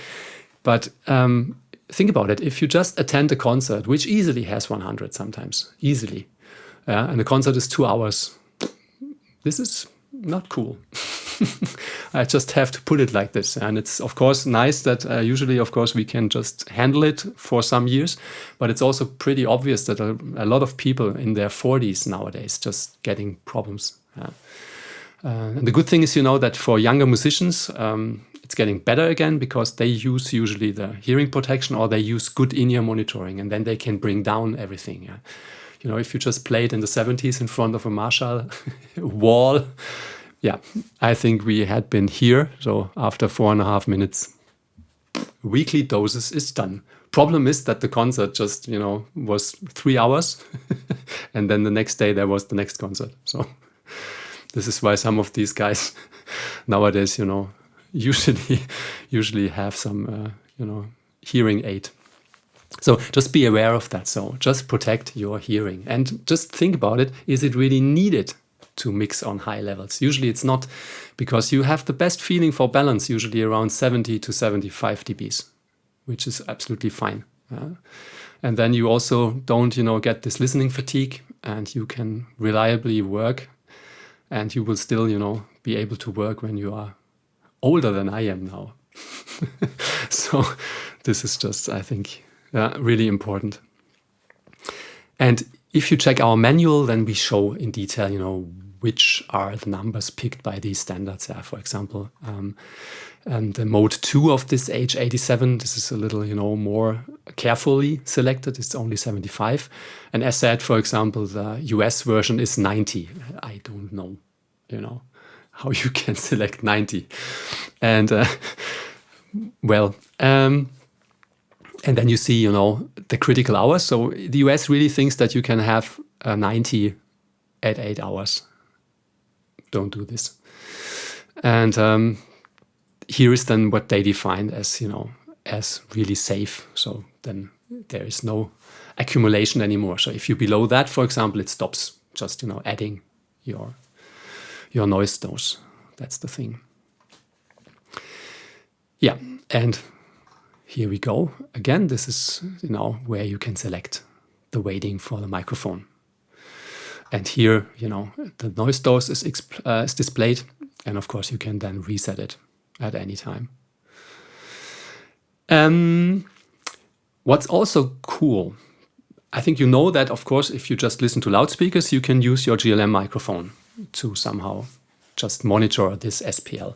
But think about it. If you just attend a concert, which easily has 100 sometimes, easily, and the concert is 2 hours, this is not cool. I just have to put it like this. And it's, of course, nice that usually, of course, we can just handle it for some years. But it's also pretty obvious that a lot of people in their 40s nowadays just getting problems. And the good thing is, that for younger musicians, it's getting better again because they use usually the hearing protection or they use good in-ear monitoring, and then they can bring down everything. If you just played in the 70s in front of a Marshall wall, I think we had been here. So after 4.5 minutes, weekly doses is done. Problem is that the concert just, was 3 hours. And then the next day there was the next concert. So this is why some of these guys nowadays, usually have some, hearing aid. So just be aware of that. So just protect your hearing and just think about it. Is it really needed to mix on high levels? Usually it's not, because you have the best feeling for balance, usually around 70 to 75 dBs, which is absolutely fine. And then you also don't, get this listening fatigue, and you can reliably work, and you will still, be able to work when you are older than I am now. So this is just, I think, really important. And if you check our manual, then we show in detail, which are the numbers picked by these standards. For example, the mode 2 of this H87, this is a little, more carefully selected. It's only 75. And as said, for example, the US version is 90. I don't know, how you can select 90. And, and then you see, the critical hours. So the US really thinks that you can have 90 at 8 hours. Don't do this. And here is then what they define as, as really safe. So then there is no accumulation anymore. So if you're below that, for example, it stops just, adding your noise dose. That's the thing. Yeah, and here we go. Again, this is, where you can select the weighting for the microphone. And here, the noise dose is displayed. And of course, you can then reset it at any time. What's also cool, I think you know that, of course, if you just listen to loudspeakers, you can use your GLM microphone to somehow just monitor this SPL.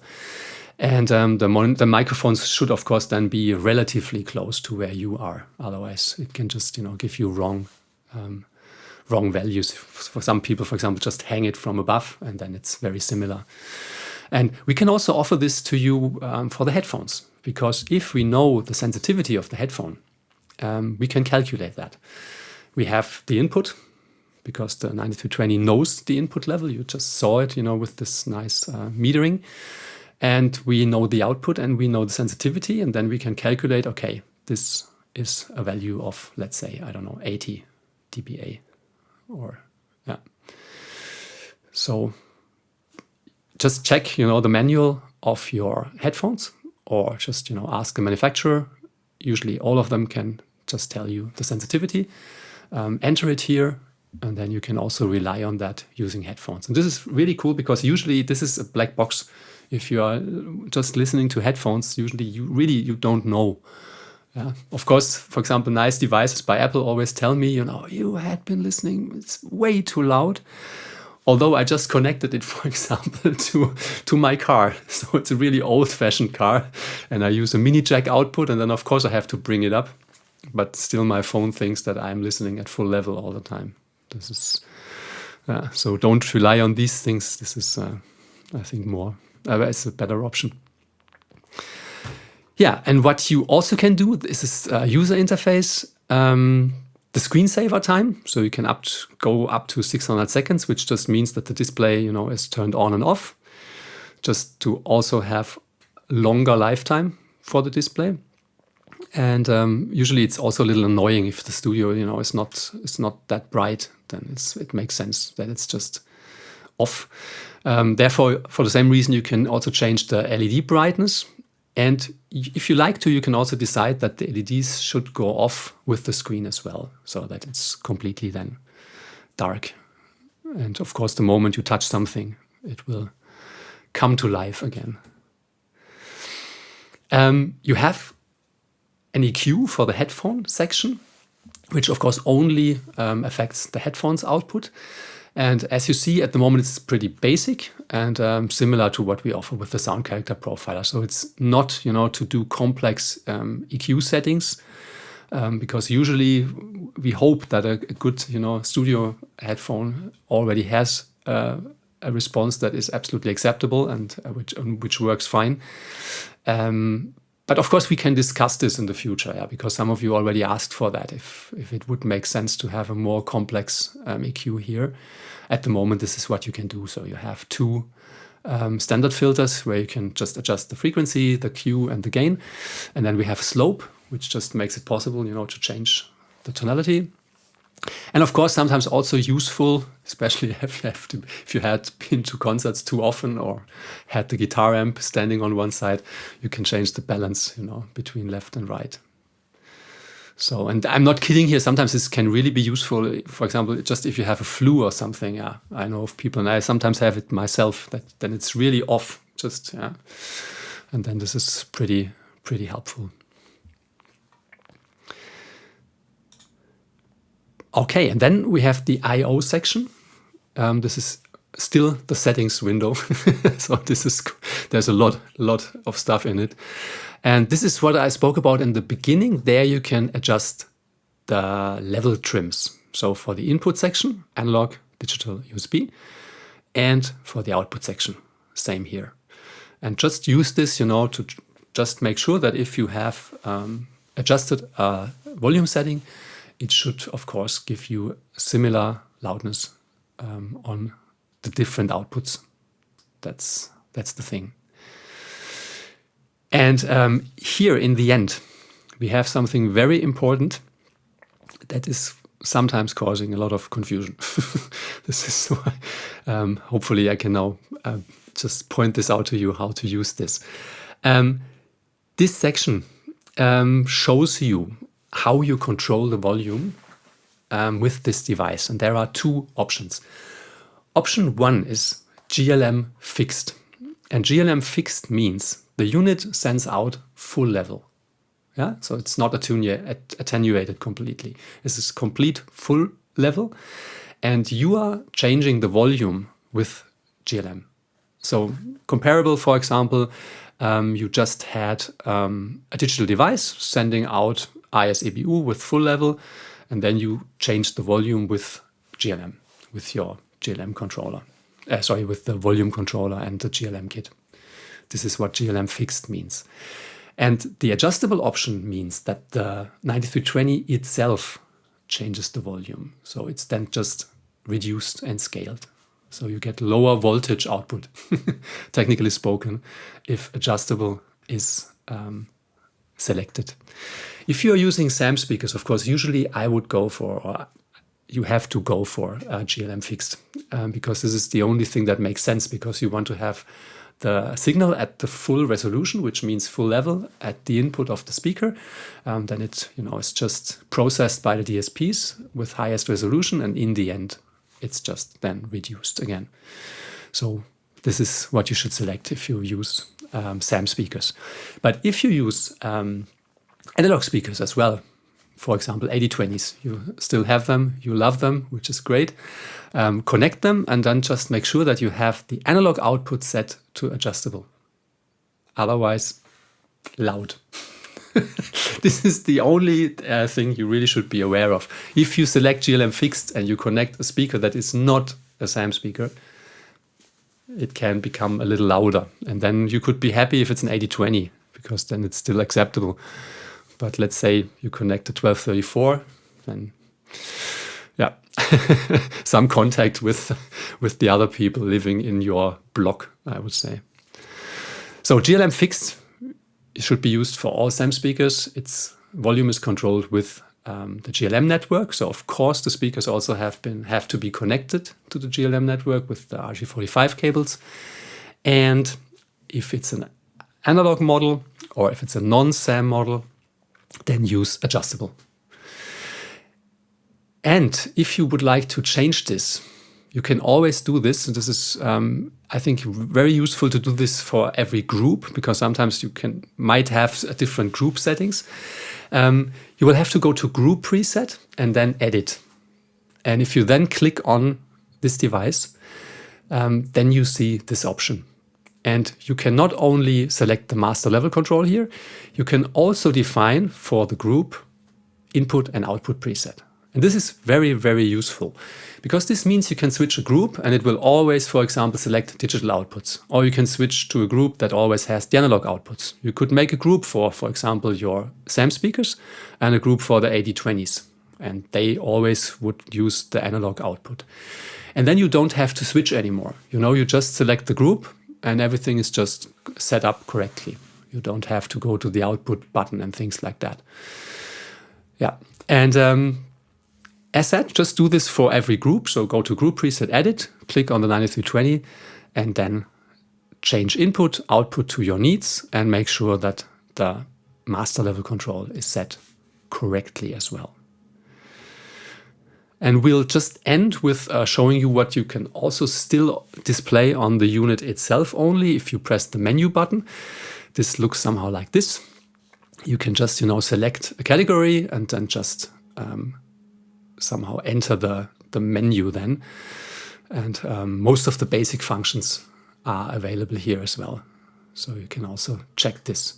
And the microphones should, of course, then be relatively close to where you are. Otherwise, it can just, give you wrong values. For some people, for example, just hang it from above, and then it's very similar. And we can also offer this to you for the headphones, because if we know the sensitivity of the headphone, we can calculate that. We have the input, because the 9320 knows the input level. You just saw it, with this nice metering. And we know the output and we know the sensitivity. And then we can calculate, okay, this is a value of, let's say, 80 dBA. So just check, the manual of your headphones, or just, ask the manufacturer. Usually all of them can just tell you the sensitivity. Enter it here, and then you can also rely on that using headphones. And this is really cool, because usually this is a black box. If you are just listening to headphones, usually you don't know. Of course, for example, nice devices by Apple always tell me, you had been listening, it's way too loud. Although I just connected it, for example, to my car. So it's a really old-fashioned car, and I use a mini jack output, and then of course I have to bring it up. But still my phone thinks that I'm listening at full level all the time. This is so don't rely on these things. This is, I think, it's a better option. Yeah, and what you also can do is this user interface, the screensaver time. So you can go up to 600 seconds, which just means that the display, is turned on and off, just to also have longer lifetime for the display. And usually it's also a little annoying if the studio, is not that bright. Then it makes sense that it's just off. Therefore, for the same reason, you can also change the LED brightness. And if you like to, you can also decide that the LEDs should go off with the screen as well, so that it's completely then dark. And of course, the moment you touch something, it will come to life again. You have an EQ for the headphone section, which of course only affects the headphones output. And as you see, at the moment, it's pretty basic and similar to what we offer with the sound character profiler. So it's not, to do complex EQ settings, because usually we hope that a good, studio headphone already has a response that is absolutely acceptable and which works fine. But of course, we can discuss this in the future, because some of you already asked for that, if it would make sense to have a more complex EQ here. At the moment, this is what you can do. So you have two standard filters where you can just adjust the frequency, the Q, and the gain. And then we have slope, which just makes it possible, to change the tonality. And of course, sometimes also useful, especially if you had been to concerts too often or had the guitar amp standing on one side, you can change the balance, between left and right. So, and I'm not kidding here. Sometimes this can really be useful. For example, just if you have a flu or something. I know of people, and I sometimes have it myself. Then it's really off. And then this is pretty helpful. Okay, and then we have the I/O section. This is still the settings window. So there's a lot of stuff in it. And this is what I spoke about in the beginning. There you can adjust the level trims. So for the input section, analog, digital, USB, and for the output section, same here. And just use this, to just make sure that if you have adjusted a volume setting, it should, of course, give you similar loudness on the different outputs. That's the thing. And here in the end, we have something very important. that is sometimes causing a lot of confusion. This is why hopefully I can now just point this out to you, how to use this. This section shows you how you control the volume with this device. And there are two options. Option one is GLM fixed. And GLM fixed means the unit sends out full level. Yeah, so it's not attenuated completely. This is complete full level. And you are changing the volume with GLM. So comparable, for example, you just had a digital device sending out IS-EBU with full level, and then you changed the volume with GLM, with your GLM controller. With the volume controller and the GLM kit. This is what GLM fixed means. And the adjustable option means that the 9320 itself changes the volume. So it's then just reduced and scaled. So you get lower voltage output, technically spoken, if adjustable is selected. If you are using SAM speakers, of course, usually I would go for, or you have to go for GLM fixed, because this is the only thing that makes sense, because you want to have the signal at the full resolution, which means full level at the input of the speaker. Then it's just processed by the DSPs with highest resolution, and in the end, it's just then reduced again. So this is what you should select if you use SAM speakers. But if you use analog speakers as well, for example, 8020s, you still have them, you love them, which is great. Connect them and then just make sure that you have the analog output set to adjustable. Otherwise, loud. This is the only thing you really should be aware of. If you select GLM fixed and you connect a speaker that is not a SAM speaker, it can become a little louder. And then you could be happy if it's an 8020, because then it's still acceptable. But let's say you connect a 1234, then yeah, some contact with the other people living in your block, I would say. So GLM fixed should be used for all SAM speakers. Its volume is controlled with the GLM network. So of course the speakers also have to be connected to the GLM network with the RJ45 cables. And if it's an analog model or if it's a non-SAM model, then use adjustable. And if you would like to change this, you can always do this. And this is, I think, very useful to do this for every group, because sometimes you might have different group settings. You will have to go to group preset and then edit. And if you then click on this device, then you see this option. And you can not only select the master level control here, you can also define for the group input and output preset. And this is very, very useful, because this means you can switch a group and it will always, for example, select digital outputs. Or you can switch to a group that always has the analog outputs. You could make a group for example, your SAM speakers and a group for the 8020s. And they always would use the analog output. And then you don't have to switch anymore. You just select the group and everything is just set up correctly. You don't have to go to the output button and things like that. Yeah, and as said, just do this for every group. So go to group preset edit, click on the 9320, and then change input, output to your needs, and make sure that the master level control is set correctly as well. And we'll just end with showing you what you can also still display on the unit itself only if you press the menu button. This looks somehow like this. You can just, select a category and then just somehow enter the menu then. And most of the basic functions are available here as well. So you can also check this.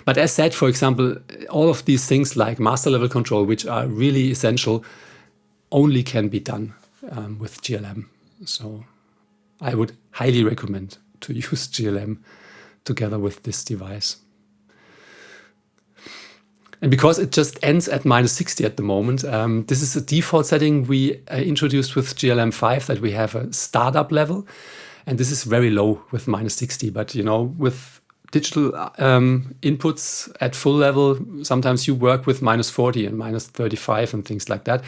But as said, for example, all of these things like master level control, which are really essential, only can be done with GLM. So I would highly recommend to use GLM together with this device. And because it just ends at -60 at the moment, this is a default setting we introduced with GLM 5, that we have a startup level. And this is very low with -60. But, with digital inputs at full level. Sometimes you work with -40 and -35 and things like that.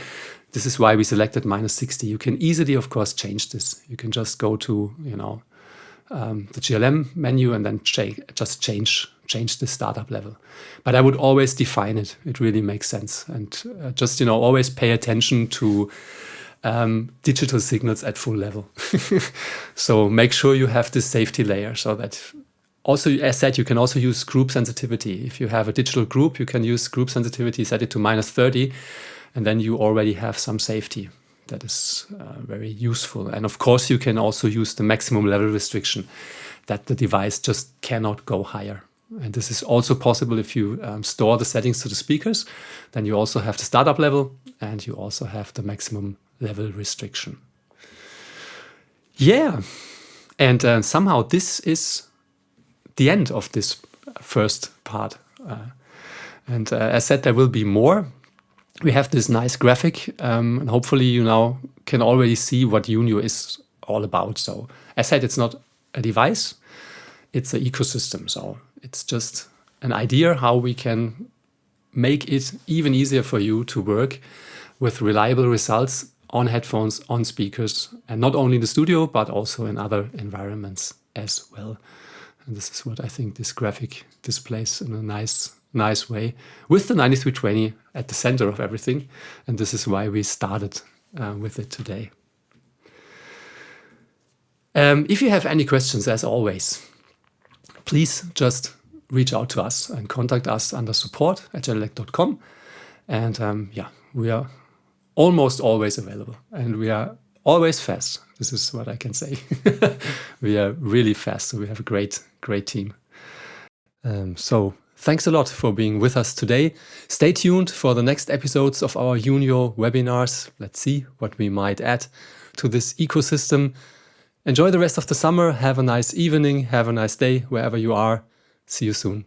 This is why we selected -60. You can easily, of course, change this. You can just go to, the GLM menu and then just change the startup level. But I would always define it. It really makes sense. And just, always pay attention to digital signals at full level. So make sure you have this safety layer so that also, as said, you can also use group sensitivity. If you have a digital group, you can use group sensitivity, set it to -30, and then you already have some safety. That is very useful. And of course, you can also use the maximum level restriction, that the device just cannot go higher. And this is also possible if you store the settings to the speakers. Then you also have the startup level and you also have the maximum level restriction. Yeah, and somehow this is the end of this first part. And as said, there will be more. We have this nice graphic, and hopefully you now can already see what UNIO is all about. So as said, it's not a device, it's an ecosystem. So it's just an idea how we can make it even easier for you to work with reliable results on headphones, on speakers, and not only in the studio, but also in other environments as well. And this is what I think this graphic displays in a nice way, with the 9320 at the center of everything. And this is why we started with it today. If you have any questions, as always, please just reach out to us and contact us under support@genelec.com. And we are almost always available and we are always fast. This is what I can say. We are really fast. So we have a great team. So thanks a lot for being with us today. Stay tuned for the next episodes of our UNIO webinars. Let's see what we might add to this ecosystem. Enjoy the rest of the summer. Have a nice evening. Have a nice day wherever you are. See you soon.